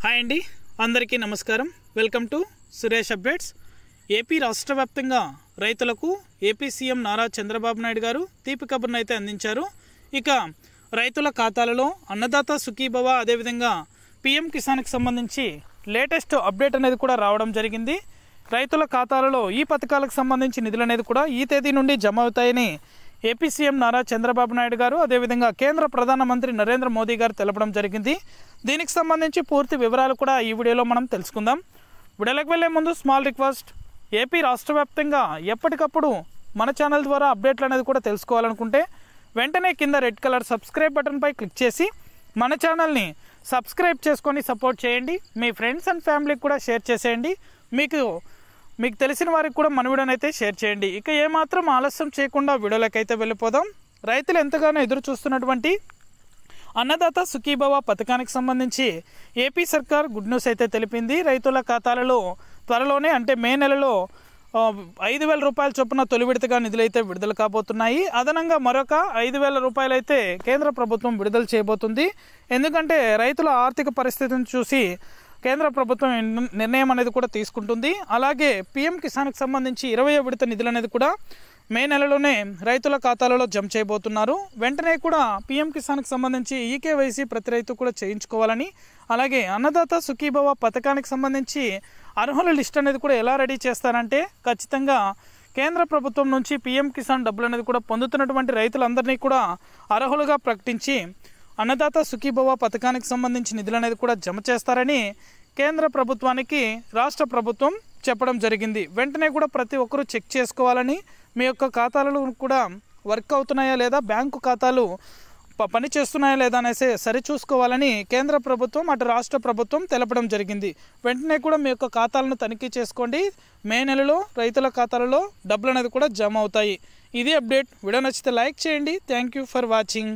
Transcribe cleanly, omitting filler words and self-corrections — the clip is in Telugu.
హాయ్ అండి, అందరికీ నమస్కారం. Welcome to Suresh updates. AP రాష్ట్ర వ్యాప్తంగా రైతులకు ఏపీ సీఎం నారా చంద్రబాబు నాయుడు గారు తీపి కబుర్ను అయితే అందించారు. ఇక రైతుల ఖాతాలలో అన్నదాత సుఖీభవ అదేవిధంగా పీఎం కిసాన్కి సంబంధించి లేటెస్ట్ అప్డేట్ అనేది కూడా రావడం జరిగింది. రైతుల ఖాతాలలో ఈ పథకాలకు సంబంధించి నిధులు అనేది కూడా ఈ తేదీ నుండి జమ అవుతాయని ఏపీ సీఎం నారా చంద్రబాబు నాయుడు గారు అదేవిధంగా కేంద్ర ప్రధానమంత్రి నరేంద్ర మోదీ గారు తెలపడం జరిగింది. దీనికి సంబంధించి పూర్తి వివరాలు కూడా ఈ వీడియోలో మనం తెలుసుకుందాం. వీడియోలోకి వెళ్లే ముందు స్మాల్ రిక్వెస్ట్, ఏపీ రాష్ట్ర వ్యాప్తంగా ఎప్పటికప్పుడు మన ఛానల్ ద్వారా అప్డేట్లు అనేది కూడా తెలుసుకోవాలనుకుంటే వెంటనే కింద రెడ్ కలర్ సబ్స్క్రైబ్ బటన్పై క్లిక్ చేసి మన ఛానల్ని సబ్స్క్రైబ్ చేసుకొని సపోర్ట్ చేయండి. మీ ఫ్రెండ్స్ అండ్ ఫ్యామిలీకి కూడా షేర్ చేసేయండి. మీకు తెలిసిన వారికి కూడా మన వీడియోని అయితే షేర్ చేయండి. ఇక ఏమాత్రం ఆలస్యం చేయకుండా వీడియోలోకి అయితే వెళ్ళిపోదాం. రైతులు ఎంతగానో ఎదురు చూస్తున్నటువంటి అన్నదాత సుఖీభవ పథకానికి సంబంధించి ఏపీ సర్కార్ గుడ్ న్యూస్ అయితే తెలిపింది. రైతుల ఖాతాలలో త్వరలోనే అంటే మే నెలలో 5,000 రూపాయల చొప్పున తొలి విడతగా నిధులైతే విడుదల కాబోతున్నాయి. అదనంగా మరొక 5,000 రూపాయలు అయితే కేంద్ర ప్రభుత్వం విడుదల చేయబోతుంది. ఎందుకంటే రైతుల ఆర్థిక పరిస్థితిని చూసి కేంద్ర ప్రభుత్వం నిర్ణయం అనేది కూడా తీసుకుంటుంది. అలాగే పీఎం కిసాన్కి సంబంధించి 20వ విడత నిధులు అనేది కూడా మే నెలలోనే రైతుల ఖాతాలలో జమ చేయబోతున్నారు. వెంటనే కూడా పీఎం కిసాన్కి సంబంధించి ఈకేవైసీ ప్రతి రైతు కూడా చేయించుకోవాలని, అలాగే అన్నదాత సుఖీభవ పథకానికి సంబంధించి అర్హుల లిస్ట్ అనేది కూడా ఎలా రెడీ చేస్తారంటే ఖచ్చితంగా కేంద్ర ప్రభుత్వం నుంచి పీఎం కిసాన్ డబ్బులు అనేది కూడా పొందుతున్నటువంటి రైతులందరినీ కూడా అర్హులుగా ప్రకటించి అన్నదాత సుఖీభవ పథకానికి సంబంధించి నిధులు అనేది కూడా జమ చేస్తారని కేంద్ర ప్రభుత్వానికి రాష్ట్ర ప్రభుత్వం చెప్పడం జరిగింది. వెంటనే కూడా ప్రతి ఒక్కరూ చెక్ చేసుకోవాలని, మీ యొక్క ఖాతాలు కూడా వర్క్ అవుతున్నాయా లేదా, బ్యాంకు ఖాతాలు పని చేస్తున్నాయా లేదా అనేసి సరిచూసుకోవాలని కేంద్ర ప్రభుత్వం అటు రాష్ట్ర ప్రభుత్వం తెలపడం జరిగింది. వెంటనే కూడా మీ యొక్క ఖాతాలను తనిఖీ చేసుకోండి. మే నెలలో రైతుల ఖాతాలలో డబ్బులు అనేది కూడా జమ అవుతాయి. ఇది అప్డేట్. వీడియో నచ్చితే లైక్ చేయండి. Thank you for watching.